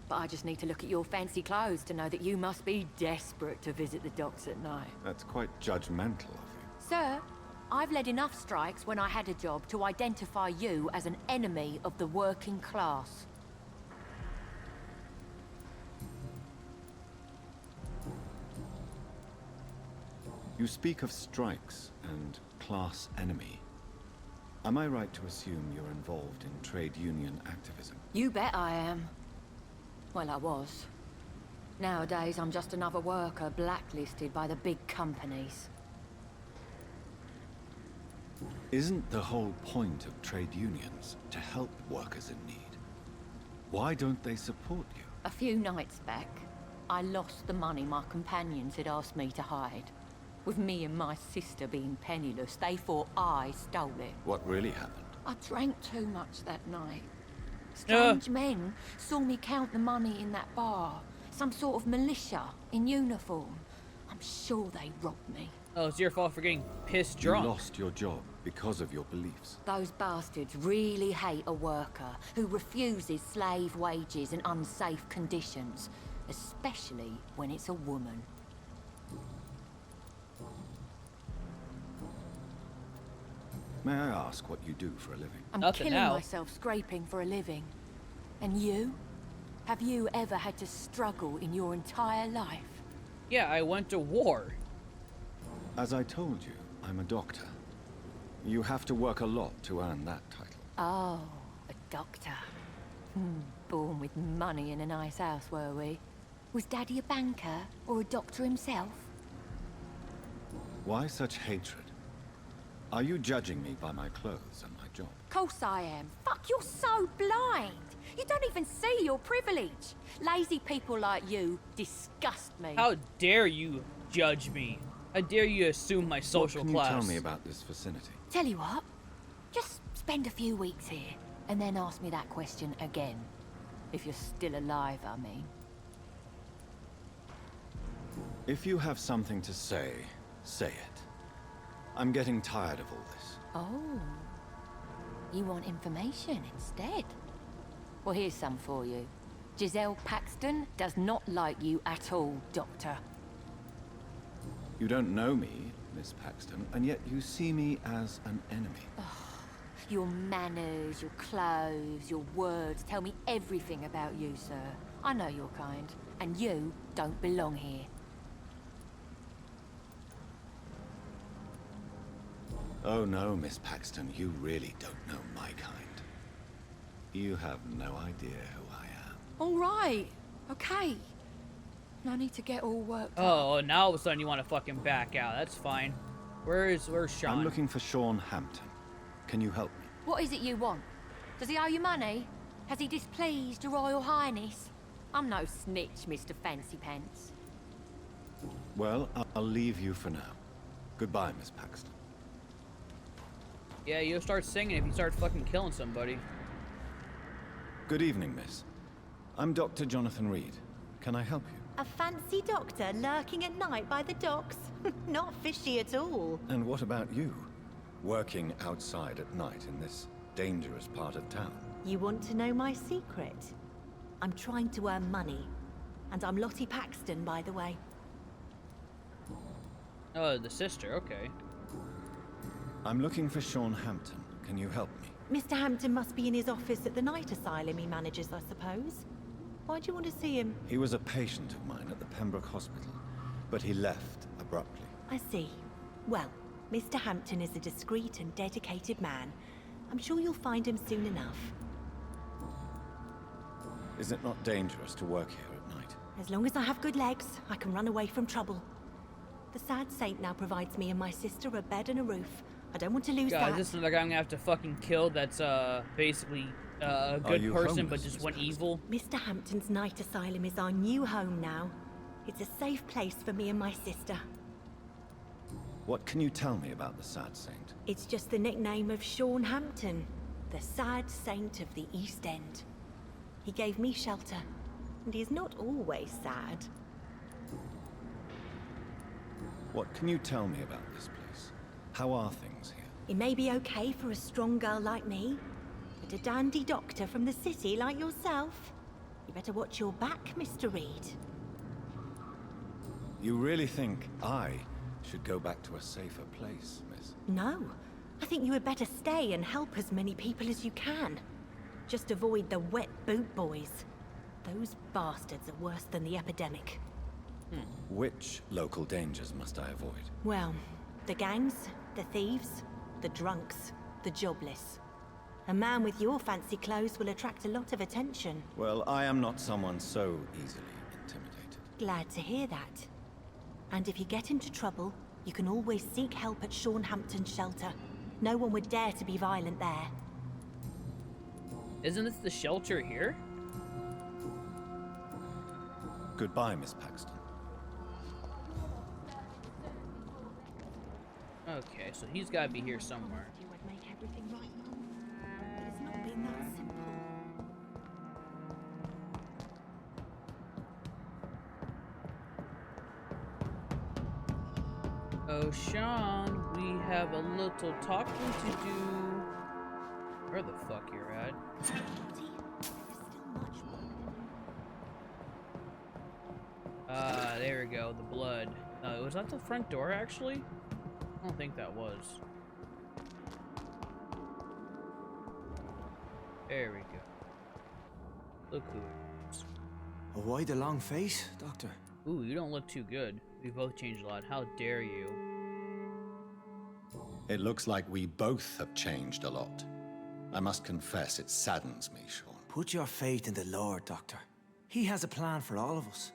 but I just need to look at your fancy clothes to know that you must be desperate to visit the docks at night. That's quite judgmental of you. Sir, I've led enough strikes when I had a job to identify you as an enemy of the working class. You speak of strikes and class enemy. Am I right to assume you're involved in trade union activism? You bet I am. Well, I was. Nowadays, I'm just another worker blacklisted by the big companies. Isn't the whole point of trade unions to help workers in need? Why don't they support you? A few nights back, I lost the money my companions had asked me to hide. With me and my sister being penniless, they thought I stole it. What really happened? I drank too much that night. Strange men saw me count the money in that bar. Some sort of militia in uniform. I'm sure they robbed me. Oh, it's your fault for getting pissed drunk. You lost your job because of your beliefs. Those bastards really hate a worker who refuses slave wages and unsafe conditions, especially when it's a woman. May I ask what you do for a living? I'm Nothing killing now. myself scraping for a living. And you? Have you ever had to struggle in your entire life? Yeah, I went to war. As I told you, I'm a doctor. You have to work a lot to earn that title. Oh, a doctor. Born with money in a nice house, were we? Was Daddy a banker or a doctor himself? Why such hatred? Are you judging me by my clothes and my job? Course I am. Fuck, you're so blind. You don't even see your privilege. Lazy people like you disgust me. How dare you judge me? How dare you assume my social what can class? you tell me about this vicinity? Tell you what, just spend a few weeks here, and then ask me that question again. If you're still alive, I mean. If you have something to say, say it. I'm getting tired of all this. Oh. You want information instead? Well, here's some for you. Giselle Paxton does not like you at all, Doctor. You don't know me, Miss Paxton, and yet you see me as an enemy. Your manners, your clothes, your words tell me everything about you, sir. I know your kind, and you don't belong here. Oh no, Miss Paxton, you really don't know my kind. You have no idea who I am. All right. Okay. No need to get all worked up. Oh, now all of a sudden you want to fucking back out. That's fine. Where's Sean? I'm looking for Sean Hampton. Can you help me? What is it you want? Does he owe you money? Has he displeased your Royal Highness? I'm no snitch, Mr. Fancy Pants. Well, I'll leave you for now. Goodbye, Miss Paxton. Yeah, you'll start singing if you start fucking killing somebody. Good evening, miss. I'm Dr. Jonathan Reed. Can I help you? A fancy doctor lurking at night by the docks? Not fishy at all. And what about you? Working outside at night in this dangerous part of town? You want to know my secret? I'm trying to earn money. And I'm Lottie Paxton, by the way. Oh, the sister, okay. I'm looking for Sean Hampton. Can you help me? Mr. Hampton must be in his office at the night asylum he manages, I suppose. Why do you want to see him? He was a patient of mine at the Pembroke Hospital, but he left abruptly. I see. Well, Mr. Hampton is a discreet and dedicated man. I'm sure you'll find him soon enough. Is it not dangerous to work here at night? As long as I have good legs, I can run away from trouble. The sad saint now provides me and my sister a bed and a roof. I don't want to lose God, that. this is another guy I'm gonna have to fucking kill that's basically a good person but just went evil. Mr. Hampton's night asylum is our new home now. It's a safe place for me and my sister. What can you tell me about the Sad Saint? It's just the nickname of Sean Hampton, the sad saint of the East End. He gave me shelter, and he's not always sad. What can you tell me about this place? How are things here? It may be okay for a strong girl like me, but a dandy doctor from the city like yourself, you better watch your back, Mr. Reed. You really think I should go back to a safer place, miss? No. I think you had better stay and help as many people as you can. Just avoid the wet boot boys. Those bastards are worse than the epidemic. Which local dangers must I avoid? Well, the gangs, the thieves, the drunks, the jobless. A man with your fancy clothes will attract a lot of attention. Well, I am not someone so easily intimidated. Glad to hear that. And if you get into trouble, you can always seek help at Sean Hampton's shelter. No one would dare to be violent there. Isn't this the shelter here? Goodbye, Miss Paxton. Okay, so he's gotta be here somewhere. You would make everything right, Mum. But it's not been that simple. Oh, Sean, we have a little talking to do. Where the fuck you're at? There we go, the blood. Was that the front door, actually? I don't think that was. There we go. Look who it is. Why the long face, Doctor? Ooh, you don't look too good. We both changed a lot. How dare you? It looks like we both have changed a lot. I must confess, it saddens me, Sean. Put your faith in the Lord, Doctor. He has a plan for all of us.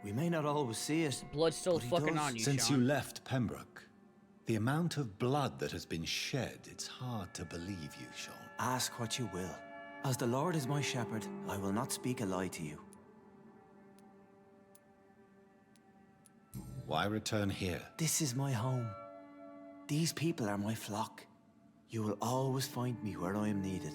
We may not always see it. Blood's still but he fucking does. on you, Since Sean. you left Pembroke, the amount of blood that has been shed, it's hard to believe you, Sean. Ask what you will. As the Lord is my shepherd, I will not speak a lie to you. Why return here? This is my home. These people are my flock. You will always find me where I am needed.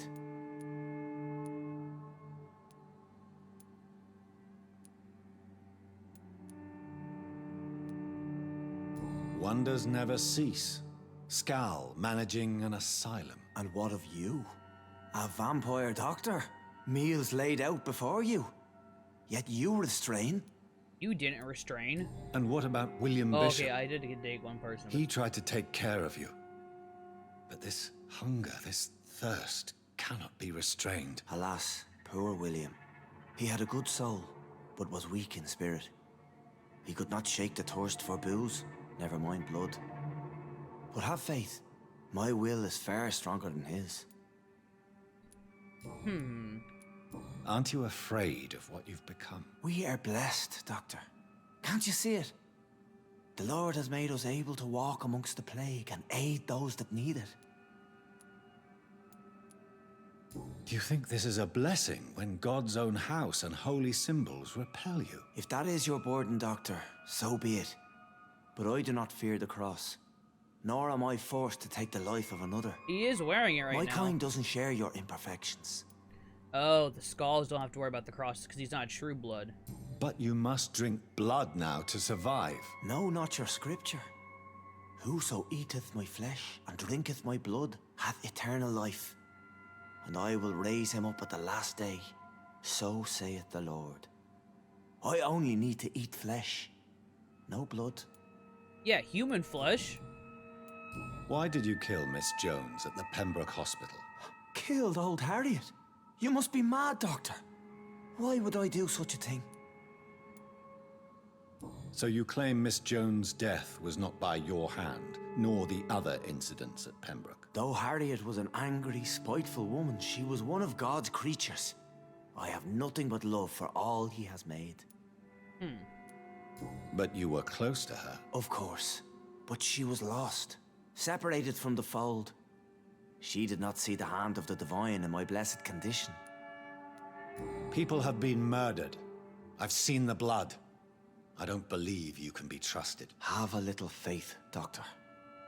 Wonders never cease. Scal managing an asylum. And what of you? A vampire doctor? Meals laid out before you. Yet you restrain? You didn't restrain. And what about William Oh, Bishop? okay, I did dig one person. He tried to take care of you. But this hunger, this thirst, cannot be restrained. Alas, poor William. He had a good soul. but was weak in spirit. He could not shake the thirst for booze, never mind blood. But have faith. My will is far stronger than his. Aren't you afraid of what you've become? We are blessed, Doctor. Can't you see it? The Lord has made us able to walk amongst the plague and aid those that need it. Do you think this is a blessing when God's own house and holy symbols repel you? If that is your burden, Doctor, so be it. But I do not fear the cross. Nor am I forced to take the life of another. He is wearing it right now. My kind doesn't share your imperfections. Oh, the Skulls don't have to worry about the cross because he's not true blood. But you must drink blood now to survive. No, not your scripture. Whoso eateth my flesh and drinketh my blood hath eternal life, and I will raise him up at the last day. So saith the Lord. I only need to eat flesh, no blood. Yeah, human flesh. Why did you kill Miss Jones at the Pembroke Hospital? Killed old Harriet? You must be mad, Doctor. Why would I do such a thing? So you claim Miss Jones' death was not by your hand, nor the other incidents at Pembroke? Though Harriet was an angry, spiteful woman, she was one of God's creatures. I have nothing but love for all he has made. But you were close to her. Of course. But she was lost, separated from the fold. She did not see the hand of the divine in my blessed condition. People have been murdered. I've seen the blood. I don't believe you can be trusted. Have a little faith, Doctor.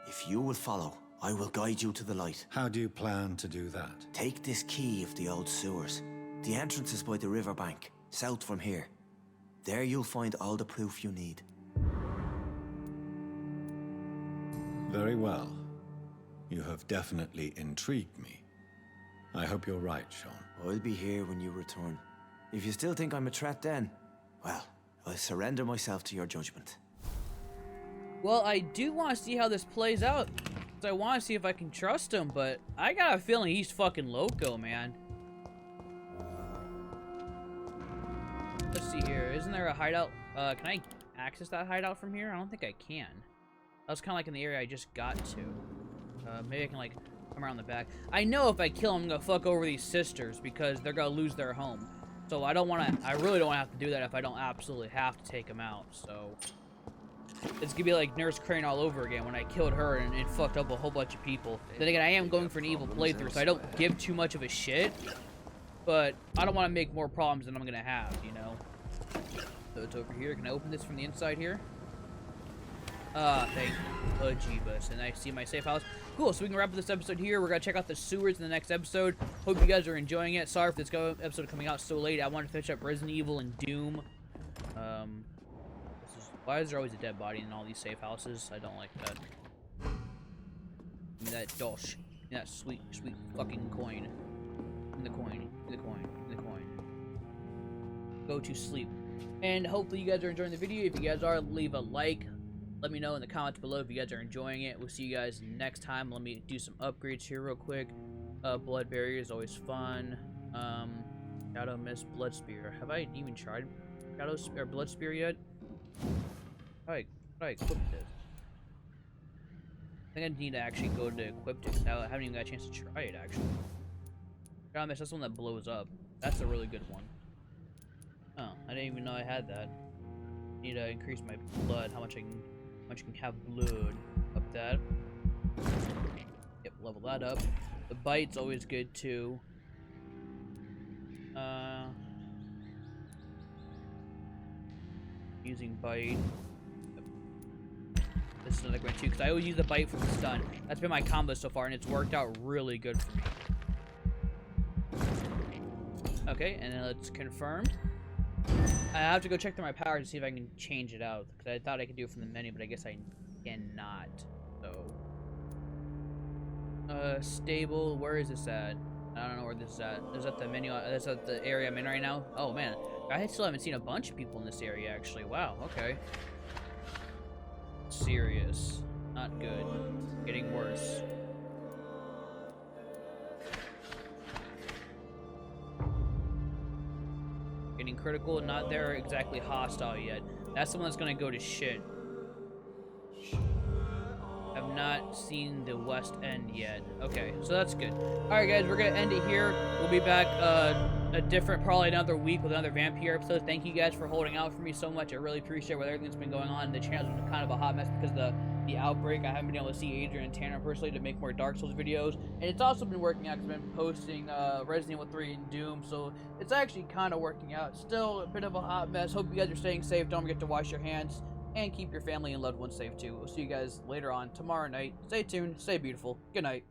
If you will follow, I will guide you to the light. How do you plan to do that? Take this key of the old sewers. The entrance is by the riverbank, south from here. There you'll find all the proof you need. Very well. You have definitely intrigued me. I hope you're right, Sean. I'll be here when you return. If you still think I'm a threat then, well, I surrender myself to your judgment. Well, I do want to see how this plays out. 'Cause I want to see if I can trust him, but I got a feeling he's fucking loco, man. Let's see here. Isn't there a hideout? Can I access that hideout from here? I don't think I can. That was kind of like in the area I just got to. Maybe I can, like, come around the back. I know if I kill him, I'm gonna fuck over these sisters because they're gonna lose their home. So I don't want to, I really don't want to have to do that if I don't absolutely have to take him out. So it's gonna be like Nurse Crane all over again when I killed her and it fucked up a whole bunch of people. Then again, I am going for an evil playthrough, so I don't give too much of a shit. But I don't want to make more problems than I'm gonna have, you know? So it's over here. Can I open this from the inside here? Thank you. Jeebus. And I see my safe house. Cool, so we can wrap up this episode here. We're gonna check out the sewers in the next episode. Hope you guys are enjoying it. Sorry for this episode coming out so late. I wanted to finish up Resident Evil and Doom. Why is there always a dead body in all these safe houses? I don't like that. Give me that dosh. Give me that sweet, sweet fucking coin. In the coin. In the coin. In the coin. Go to sleep. And hopefully you guys are enjoying the video. If you guys are, leave a like. Let me know in the comments below if you guys are enjoying it. We'll see you guys next time. Let me do some upgrades here real quick. Blood barrier is always fun. Shadow Mist, Blood Spear. Have I even tried Shadow or Blood Spear yet? How do I equip this? I think I need to actually go to equip it. I haven't even got a chance to try it actually. Shadow Mist, that's the one that blows up. That's a really good one. Oh, I didn't even know I had that. Need to increase my blood. How much I can have blood. Up that. Yep, level that up. The bite's always good too. Using bite. Yep. This is another great too, because I always use the bite for the stun. That's been my combo so far, and it's worked out really good for me. Okay, and then let's confirm. I have to go check through my powers to see if I can change it out, because I thought I could do it from the menu, but I guess I cannot. So, stable. Where is this at? I don't know where this is at. Is that the menu? That's at the area I'm in right now. Oh man, I still haven't seen a bunch of people in this area actually. Wow. Okay. Serious. Not good. Getting worse. Getting critical, not they're exactly hostile yet. That's the one that's gonna go to shit. I've not seen the West End yet. Okay, so that's good. Alright guys, we're gonna end it here. We'll be back probably another week with another VampYr episode. Thank you guys for holding out for me so much. I really appreciate with everything that's been going on. The channel's been kind of a hot mess because of the outbreak. I haven't been able to see Adrian and Tanner personally to make more Dark Souls videos. And it's also been working out because I've been posting Resident Evil 3 and Doom. So it's actually kind of working out. Still a bit of a hot mess. Hope you guys are staying safe. Don't forget to wash your hands. And keep your family and loved ones safe too. We'll see you guys later on tomorrow night. Stay tuned. Stay beautiful. Good night.